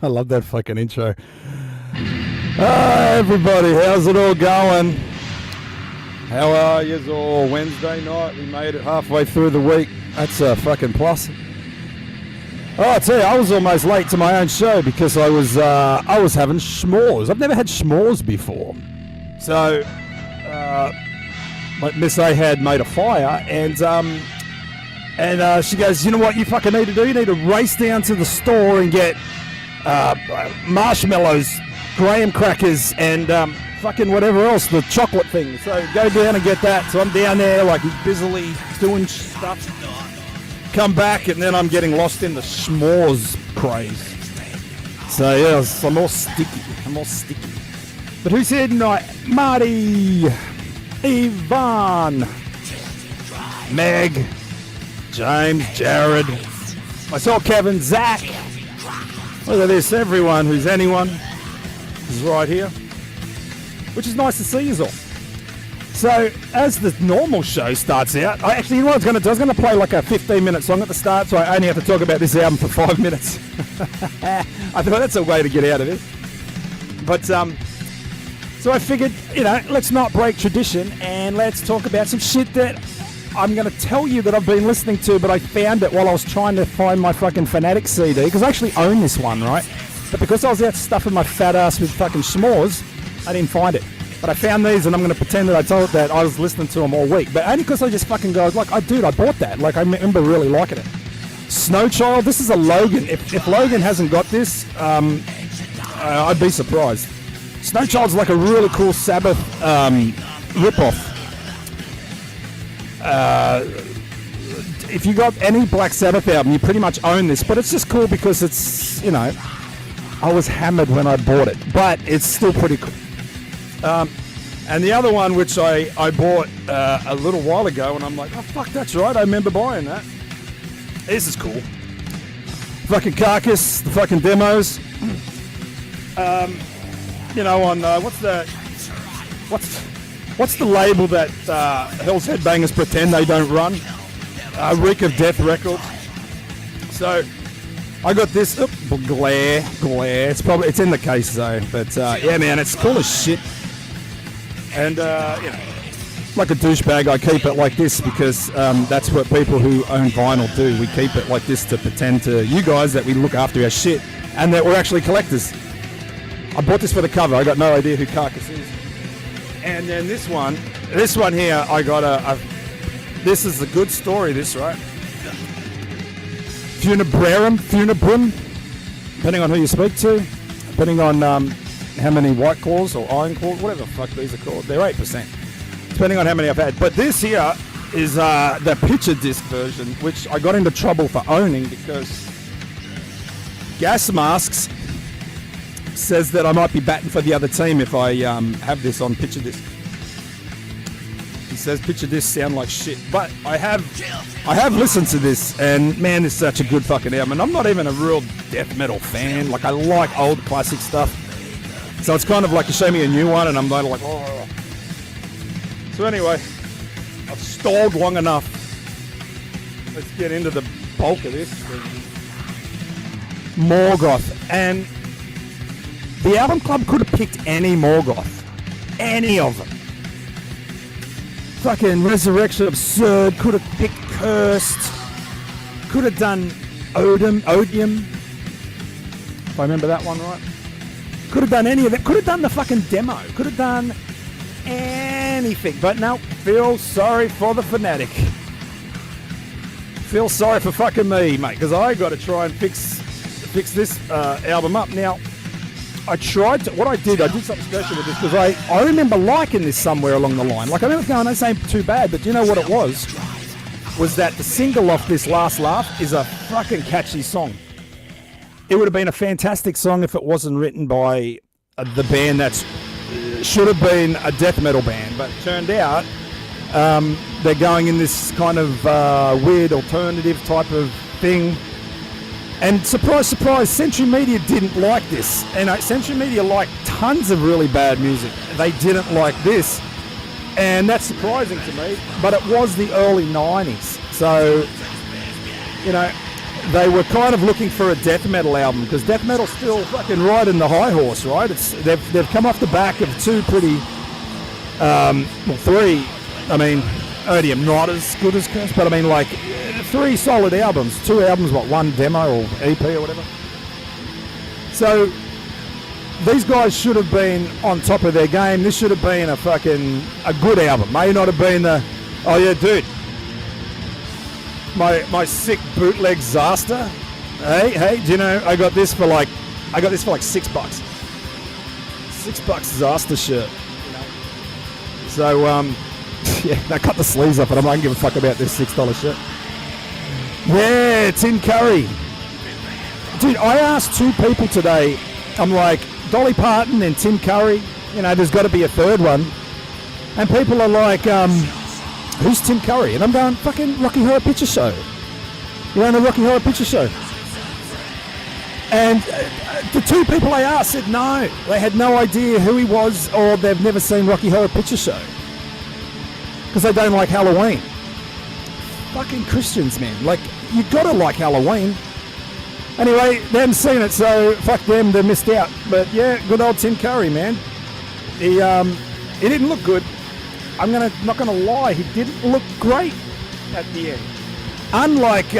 I love that fucking intro. Everybody, how's it all going? How are yous all? Wednesday night, we made it halfway through the week. That's a fucking plus. Oh, I tell you, I was almost late to my own show because I was having s'mores. I've never had s'mores before. So, Miss A had made a fire, and she goes, you know what you fucking need to do? You need to race down to the store and get marshmallows, graham crackers, and fucking whatever else, the chocolate thing. So go down and get that. So I'm down there like busily doing stuff. Come back, and then I'm getting lost in the s'mores craze. So yes, I'm all sticky. But who's here tonight? Marty, Yvonne, Meg, James, Jared, myself, Kevin, Zach. Look at this, everyone who's anyone is right here, which is nice to see you all. So, as the normal show starts out, you know what I was going to do? I was going to play like a 15-minute song at the start, so I only have to talk about this album for 5 minutes. I thought that's a way to get out of this. But, so I figured, let's not break tradition, and let's talk about some shit that I'm going to tell you that I've been listening to, but I found it while I was trying to find my fucking Fanatic CD, because I actually own this one, right? But because I was out stuffing my fat ass with fucking s'mores, I didn't find it. But I found these, and I'm going to pretend that I told that I was listening to them all week. But only because I just fucking go, like, I bought that. Like, I remember really liking it. Snow Child, this is a Logan. If Logan hasn't got this, I'd be surprised. Snow Child's like a really cool Sabbath ripoff. If you got any Black Sabbath album, you pretty much own this. But it's just cool because it's, I was hammered when I bought it. But it's still pretty cool. And the other one, which I bought a little while ago, and I'm like, oh, fuck, that's right, I remember buying that. This is cool. Fucking Carcass, the fucking demos. On, what's the label that Hell's Headbangers pretend they don't run? Reek of Death Records. So, I got this, glare. It's in the case though, but yeah, man, it's cool as shit. And, like a douchebag, I keep it like this because that's what people who own vinyl do. We keep it like this to pretend to you guys that we look after our shit and that we're actually collectors. I bought this for the cover. I got no idea who Carcass is. And then this one here, I got this is a good story, this, right? Funebrum, depending on who you speak to, depending on how many White Claws or Iron Claws, whatever the fuck these are called. They're 8%, depending on how many I've had. But this here is the picture disc version, which I got into trouble for owning because Gas Masks says that I might be batting for the other team if I have this on picture disc. He says picture discs sound like shit, but I have listened to this, and man, it's such a good fucking album. And I'm not even a real death metal fan. Like, I like old classic stuff. So it's kind of like you show me a new one and I'm like, oh. So anyway, I've stalled long enough. Let's get into the bulk of this. Morgoth. And the album club could have picked any Morgoth. Any of them. Fucking Resurrection Absurd. Could have picked Cursed. Could have done Odium. If I remember that one right. Could have done any of it. Could have done the fucking demo. Could have done anything. But no, feel sorry for the fanatic. Feel sorry for fucking me, mate, because I got to try and fix this album up. Now, I did something special with this because I remember liking this somewhere along the line. Like, I remember going, this ain't too bad, but do you know what it was? Was that the single off this Last Laugh is a fucking catchy song. It would have been a fantastic song if it wasn't written by the band that should have been a death metal band, but it turned out they're going in this kind of weird alternative type of thing. And surprise, surprise, Century Media didn't like this. And Century Media liked tons of really bad music. They didn't like this. And that's surprising to me. But it was the early 90s. So, they were kind of looking for a death metal album, because death metal's still fucking riding the high horse, right? They've come off the back of two pretty, three. I mean, Odium not as good as Curse, but I mean, like, 3 solid albums. 2 albums, one demo or EP or whatever. So these guys should have been on top of their game. This should have been a good album. May not have been the, oh yeah, dude, my sick bootleg Zasta. Hey, do you know I got this for like $6. $6 Zasta shirt. So yeah, I cut the sleeves off it. I don't give a fuck about this $6 shirt. Yeah, Tim Curry. Dude, I asked 2 people today. I'm like, Dolly Parton and Tim Curry. You know, there's got to be a third one. And people are like, who's Tim Curry? And I'm going, fucking Rocky Horror Picture Show. You know the Rocky Horror Picture Show? And the 2 people I asked said no. They had no idea who he was, or they've never seen Rocky Horror Picture Show. Because they don't like Halloween. Fucking Christians, man. Like, you gotta like Halloween. Anyway, they haven't seen it, so fuck them, they missed out. But yeah, good old Tim Curry, man. He didn't look good. I'm not gonna lie, he didn't look great at the end. Unlike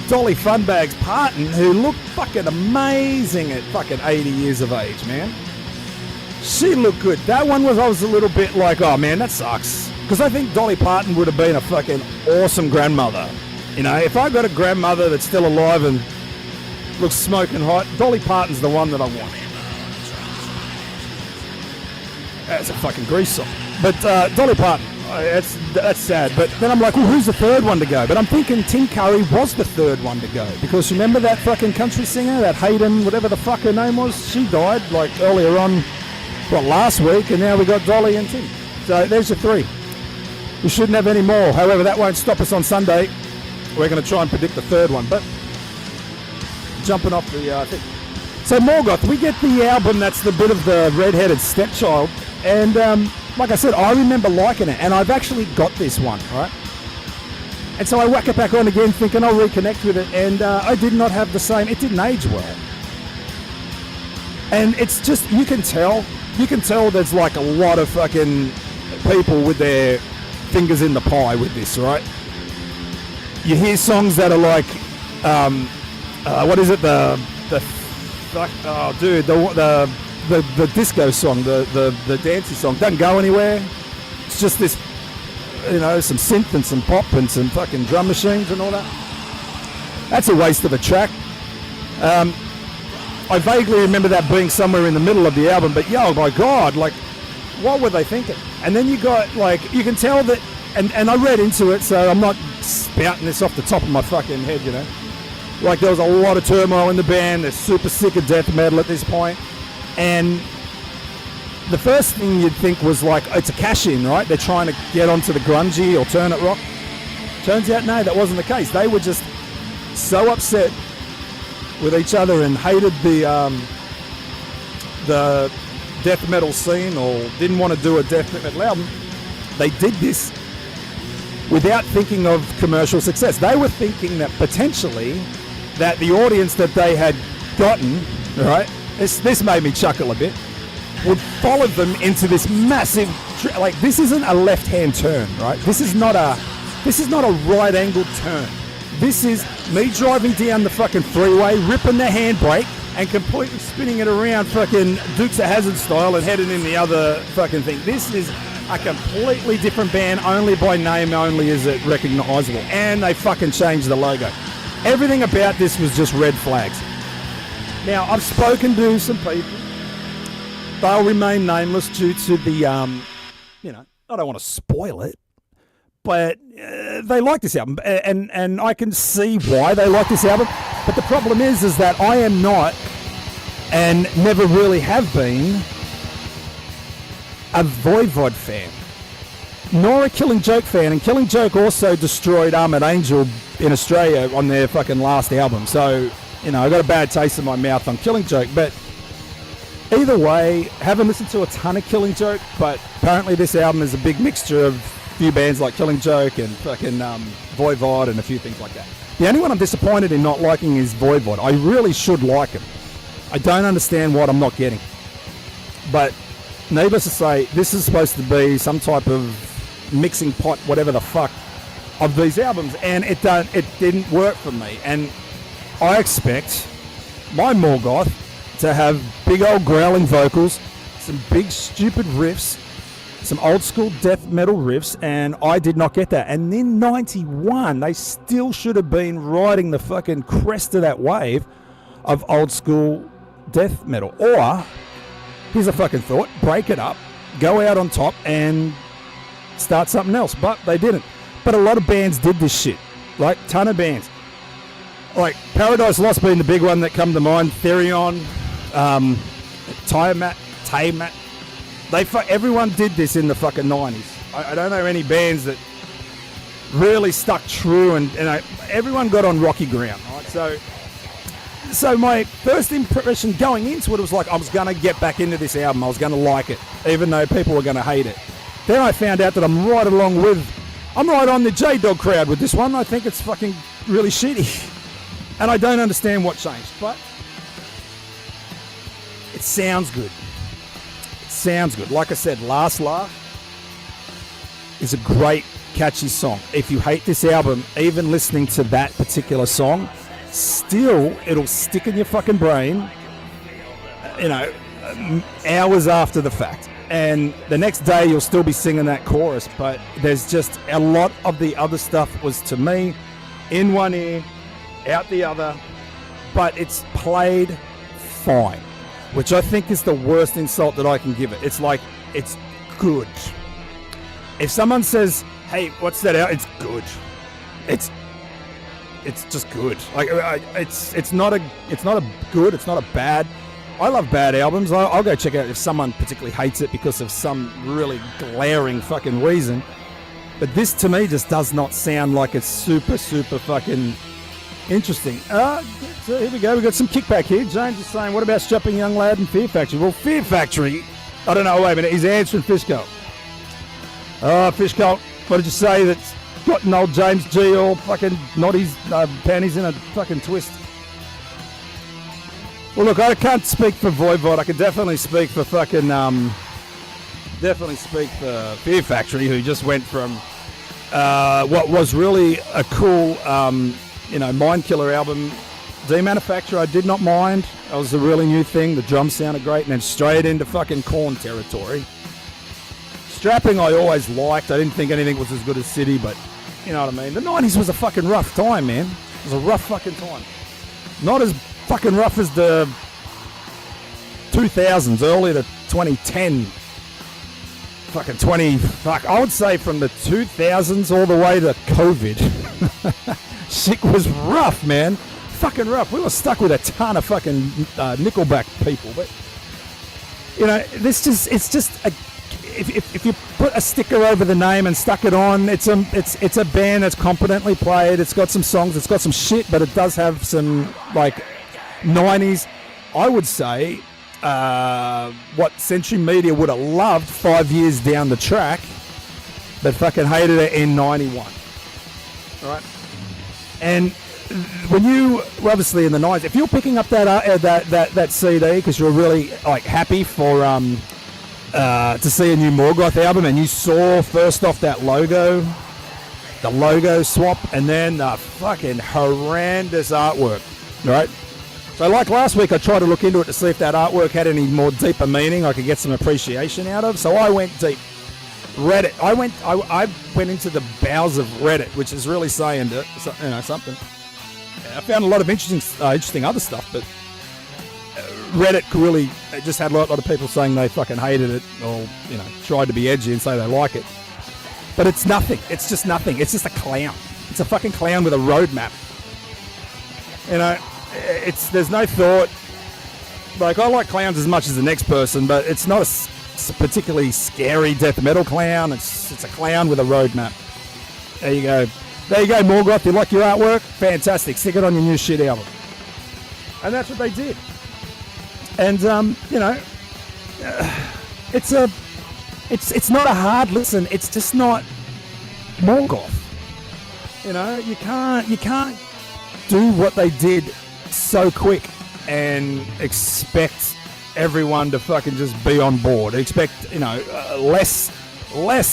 Dolly Funbags Parton, who looked fucking amazing at fucking 80 years of age, man. She looked good. That one I was a little bit like, oh man, that sucks. Because I think Dolly Parton would have been a fucking awesome grandmother. You know, if I got a grandmother that's still alive and looks smoking hot, Dolly Parton's the one that I want. That's a fucking Grease song. But Dolly Parton, that's sad. But then I'm like, well, who's the third one to go? But I'm thinking Tim Curry was the third one to go. Because remember that fucking country singer, that Hayden, whatever the fuck her name was? She died like earlier on, last week, and now we got Dolly and Tim. So there's your 3. We shouldn't have any more. However, that won't stop us on Sunday. We're going to try and predict the third one. But jumping off the thing. So Morgoth, we get the album that's the bit of the red-headed stepchild. And like I said, I remember liking it. And I've actually got this one, right? And so I whack it back on again thinking I'll reconnect with it. And I did not have the same. It didn't age well. And it's just, you can tell there's like a lot of fucking people with their fingers in the pie with this, right? You hear songs that are like, what is it? The disco song, the dancey song doesn't go anywhere. It's just this, you know, some synth and some pop and some fucking drum machines and all that. That's a waste of a track. I vaguely remember that being somewhere in the middle of the album, but yo, my God, like, what were they thinking? And then you got, like, you can tell that, and I read into it, so I'm not spouting this off the top of my fucking head, you know. Like, there was a lot of turmoil in the band. They're super sick of death metal at this point. And the first thing you'd think was, like, it's a cash-in, right? They're trying to get onto the grungy alternate rock. Turns out, no, that wasn't the case. They were just so upset with each other and hated the death metal scene, or didn't want to do a death metal album. They did this without thinking of commercial success. They were thinking that potentially that the audience that they had gotten, right, this made me chuckle a bit, would follow them into this massive, like, this isn't a left-hand turn, right? This is not a right-angled turn. This is me driving down the fucking freeway, ripping the handbrake, and completely spinning it around fucking Dukes of Hazzard style and heading in the other fucking thing. This is a completely different band. Only by name only is it recognizable. And they fucking changed the logo. Everything about this was just red flags. Now, I've spoken to some people. They'll remain nameless due to the, you know, I don't want to spoil it, but they like this album, and I can see why they like this album. But the problem is that I am not, and never really have been, a Voivod fan, nor a Killing Joke fan. And Killing Joke also destroyed Armored Angel in Australia on their fucking last album. So, you know, I got a bad taste in my mouth on Killing Joke. But either way, haven't listened to a ton of Killing Joke, but apparently this album is a big mixture of few bands like Killing Joke and fucking Voivod and a few things like that. The only one I'm disappointed in not liking is Voivod. I really should like him. I don't understand what I'm not getting. But needless to say, this is supposed to be some type of mixing pot, whatever the fuck, of these albums, and it didn't work for me. And I expect my Morgoth to have big old growling vocals, some big stupid riffs, some old school death metal riffs, and I did not get that. And in 91, they still should have been riding the fucking crest of that wave of old school death metal. Or, here's a fucking thought, break it up, go out on top and start something else. But they didn't. But a lot of bands did this shit, like ton of bands. Like Paradise Lost being the big one that come to mind, Therion, Tiamat, everyone did this in the fucking 90s. I don't know any bands that really stuck true, and everyone got on rocky ground, right? So my first impression going into it was like I was going to get back into this album. I was going to like it, even though people were going to hate it. Then I found out that I'm right on the J-Dog crowd with this one. I think it's fucking really shitty. And I don't understand what changed, but it sounds good. It sounds good. Like I said, Last Laugh is a great, catchy song. If you hate this album, even listening to that particular song, still, it'll stick in your fucking brain, hours after the fact. And the next day, you'll still be singing that chorus, but there's just a lot of the other stuff was, to me, in one ear, out the other, but it's played fine, which I think is the worst insult that I can give it. It's like, it's good. If someone says, hey, what's that out? It's good. It's just good. Like, it's not a good, it's not a bad. I love bad albums. I'll go check out if someone particularly hates it because of some really glaring fucking reason. But this to me just does not sound like it's super, super fucking interesting. So here we go. We got some kickback here. James is saying, what about Strapping Young Lad and Fear Factory? Well, Fear Factory, I don't know, wait a minute. He's answering Fishcult. Fishcult, what did you say that's got an old James G all fucking not his panties in a fucking twist? Well, look, I can't speak for Voivod. I can definitely speak for fucking, Fear Factory, who just went from what was really a cool, Mind Killer album. Demanufacture, I did not mind. That was a really new thing. The drums sounded great, and then straight into fucking Korn territory. Strapping, I always liked. I didn't think anything was as good as City, but you know what I mean. The 90s was a fucking rough time, man. It was a rough fucking time. Not as fucking rough as the 2000s, early to 2010. I would say from the 2000s all the way to COVID. Shit was rough, man. Fucking rough. We were stuck with a ton of fucking Nickelback people, but if you put a sticker over the name and stuck it on, it's a band that's competently played. It's got some songs, it's got some shit, but it does have some like 90s. I would say what Century Media would have loved 5 years down the track, but fucking hated it in 91. All right. And when you obviously in the 90s, if you're picking up that CD because you're really like happy for to see a new Morgoth album, and you saw first off that logo, the logo swap, and then the fucking horrendous artwork, right? So like last week, I tried to look into it to see if that artwork had any more deeper meaning I could get some appreciation out of. So I went deep. Reddit. I went into the bowels of Reddit, which is really saying something. I found a lot of interesting other stuff, but Reddit really just had a lot of people saying they fucking hated it, or tried to be edgy and say they like it. But it's nothing. It's just nothing. It's just a clown. It's a fucking clown with a roadmap. There's no thought. Like, I like clowns as much as the next person, but it's not a particularly scary death metal clown. It's a clown with a roadmap. There you go, Morgoth. You like your artwork? Fantastic. Stick it on your new shit album. And that's what they did. And it's not a hard listen. It's just not. Morgoth. You know, you can't do what they did so quick and expect everyone to fucking just be on board. Expect, you know, less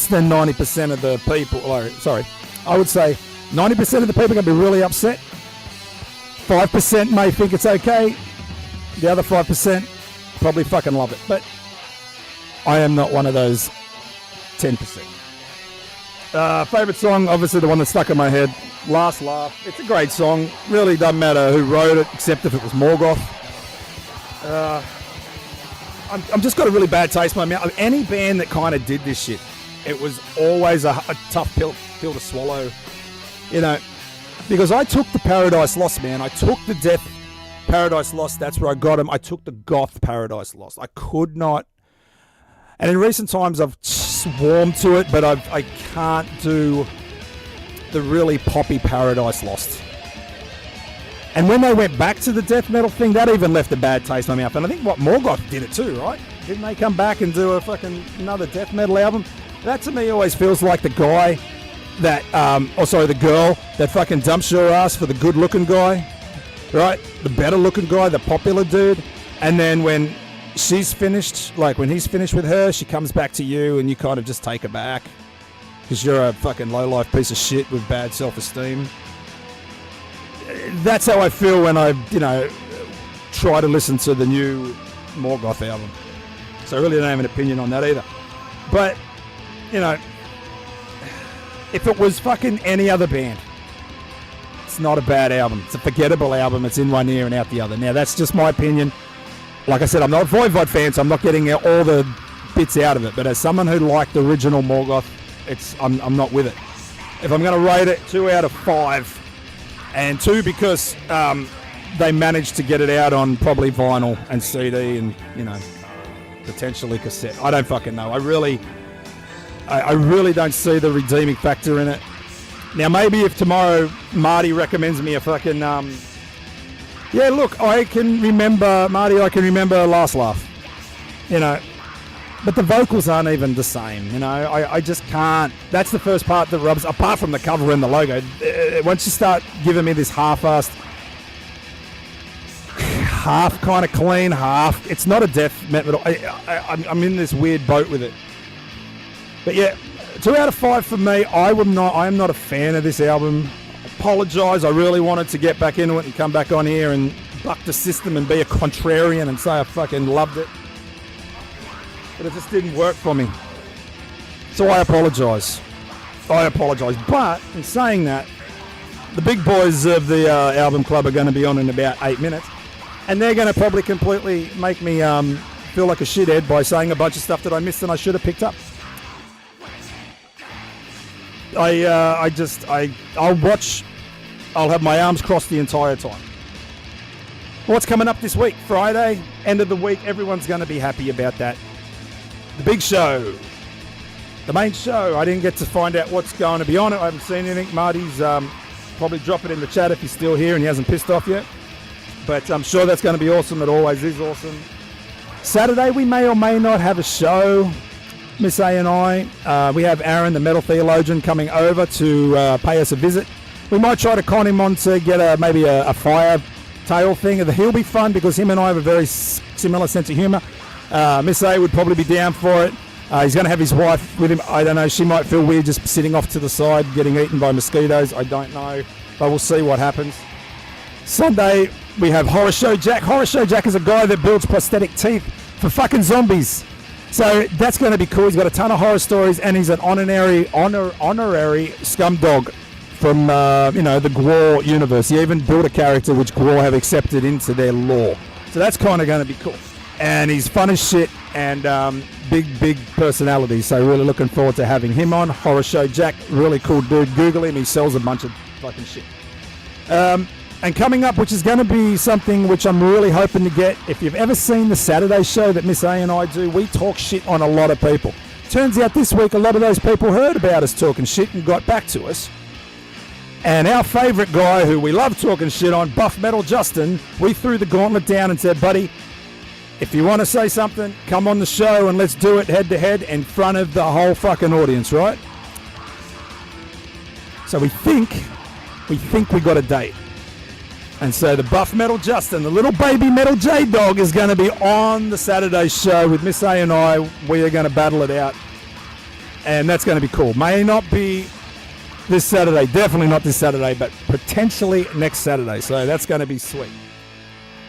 than 90% of the people. I would say 90% of the people are going to be really upset. 5% may think it's okay. The other 5% probably fucking love it. But I am not one of those 10%. Favourite song, obviously the one that stuck in my head, Last Laugh. It's a great song. Really doesn't matter who wrote it, except if it was Morgoth. I'm just got a really bad taste in my mouth. Any band that kind of did this shit, it was always a tough pill to swallow. You know, because I took the Paradise Lost, man. I took the Death Paradise Lost. That's where I got him. I took the Goth Paradise Lost. I could not. And in recent times, I've swarmed to it, but I can't do the really poppy Paradise Lost. And when they went back to the death metal thing, that even left a bad taste in my mouth. And I think Morgoth did it too, right? Didn't they come back and do a fucking another death metal album? That to me always feels like the guy that, the girl that fucking dumps your ass for the good looking guy, right? The better looking guy, the popular dude. And then when she's finished, like when he's finished with her, she comes back to you and you kind of just take her back because you're a fucking low-life piece of shit with bad self-esteem. That's how I feel when I, try to listen to the new Morgoth album. So I really don't have an opinion on that either. But, if it was fucking any other band, it's not a bad album. It's a forgettable album. It's in one ear and out the other. Now, that's just my opinion. Like I said, I'm not a Voivod fan, so I'm not getting all the bits out of it. But as someone who liked the original Morgoth, I'm not with it. If I'm going to rate it, 2 out of 5. And 2 because they managed to get it out on probably vinyl and CD and, potentially cassette. I don't fucking know. I really don't see the redeeming factor in it. Now, maybe if tomorrow Marty recommends me a fucking... I can remember, Marty, I can remember Last Laugh. But the vocals aren't even the same, I just can't. That's the first part that rubs, apart from the cover and the logo. Once you start giving me this half-assed, half kind of clean, half, it's not a death metal. I'm in this weird boat with it. But yeah, 2 out of 5 for me. I am not a fan of this album. Apologise, I really wanted to get back into it and come back on here and buck the system and be a contrarian and say I fucking loved it. But it just didn't work for me. So I apologise. But in saying that, the big boys of the album club are going to be on in about 8 minutes. And they're going to probably completely make me feel like a shithead by saying a bunch of stuff that I missed and I should have picked up. I'll watch. I'll have my arms crossed the entire time. What's coming up this week? Friday, end of the week. Everyone's going to be happy about that. The big show, the main show. I didn't get to find out what's going to be on it. I haven't seen anything. Marty's probably drop it in the chat if he's still here and he hasn't pissed off yet. But I'm sure that's going to be awesome. It always is awesome. Saturday, we may or may not have a show. Miss A and I. We have Aaron, the metal theologian, coming over to pay us a visit. We might try to con him on to get maybe a fire tale thing. He'll be fun because him and I have a very similar sense of humour. Miss A would probably be down for it. He's going to have his wife with him. I don't know. She might feel weird just sitting off to the side, getting eaten by mosquitoes. I don't know. But we'll see what happens. Sunday, we have Horror Show Jack. Horror Show Jack is a guy that builds prosthetic teeth for fucking zombies. So that's going to be cool. He's got a ton of horror stories, and he's an honorary scumdog from the GWAR universe. He even built a character which GWAR have accepted into their lore. So that's kind of going to be cool. And he's fun as shit and big personality. So really looking forward to having him on. Horror Show Jack, really cool dude. Google him. He sells a bunch of fucking shit. And coming up, which is going to be something which I'm really hoping to get, if you've ever seen the Saturday show that Miss A and I do, we talk shit on a lot of people. Turns out this week, a lot of those people heard about us talking shit and got back to us. And our favourite guy, who we love talking shit on, Buff Metal Justin, we threw the gauntlet down and said, buddy, if you want to say something, come on the show and let's do it head to head in front of the whole fucking audience, right? So we think we got a date. And so the buff Metal Justin, the little baby Metal J-Dog, is going to be on the Saturday show with Miss A and I. We are going to battle it out. And that's going to be cool. May not be this Saturday, definitely not this Saturday, but potentially next Saturday. So that's going to be sweet.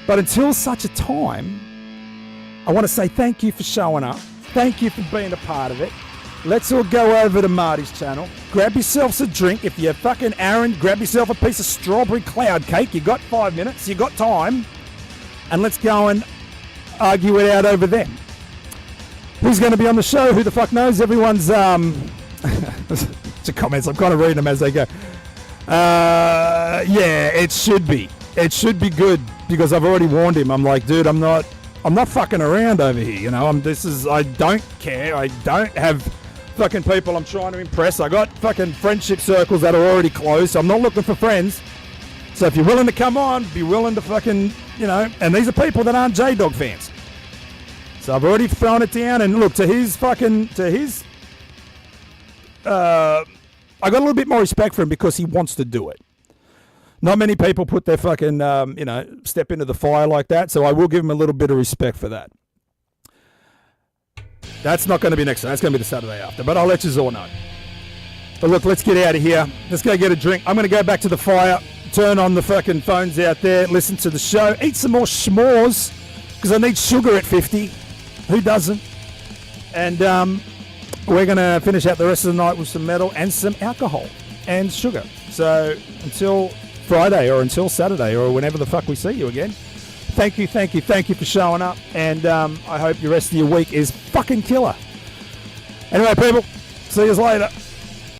But until such a time, I want to say thank you for showing up. Thank you for being a part of it. Let's all go over to Marty's channel. Grab yourselves a drink. If you're fucking Aaron, grab yourself a piece of strawberry cloud cake. You got 5 minutes. You got time. And let's go and argue it out over them. Who's going to be on the show? Who the fuck knows? Everyone's the comments. I'm kind of reading them as they go. Yeah, it should be. It should be good because I've already warned him. I'm like, dude, I'm not fucking around over here. You know, I don't care. I don't have fucking people I'm trying to impress. I got fucking friendship circles that are already closed, so I'm not looking for friends. So if you're willing to come on, be willing to fucking, you know, and these are people that aren't J-Dog fans. So I've already thrown it down, and look, I got a little bit more respect for him because he wants to do it. Not many people put their fucking, step into the fire like that, so I will give him a little bit of respect for that. That's not going to be next time. That's going to be the Saturday after, but I'll let you all know. But look, let's get out of here. Let's go get a drink. I'm going to go back to the fire, turn on the fucking phones out there, listen to the show, eat some more s'mores, because I need sugar at 50. Who doesn't? And we're going to finish out the rest of the night with some metal and some alcohol and sugar. So until Friday or until Saturday or whenever the fuck we see you again, thank you for showing up, and I hope the rest of your week is fucking killer. Anyway, people, see you later.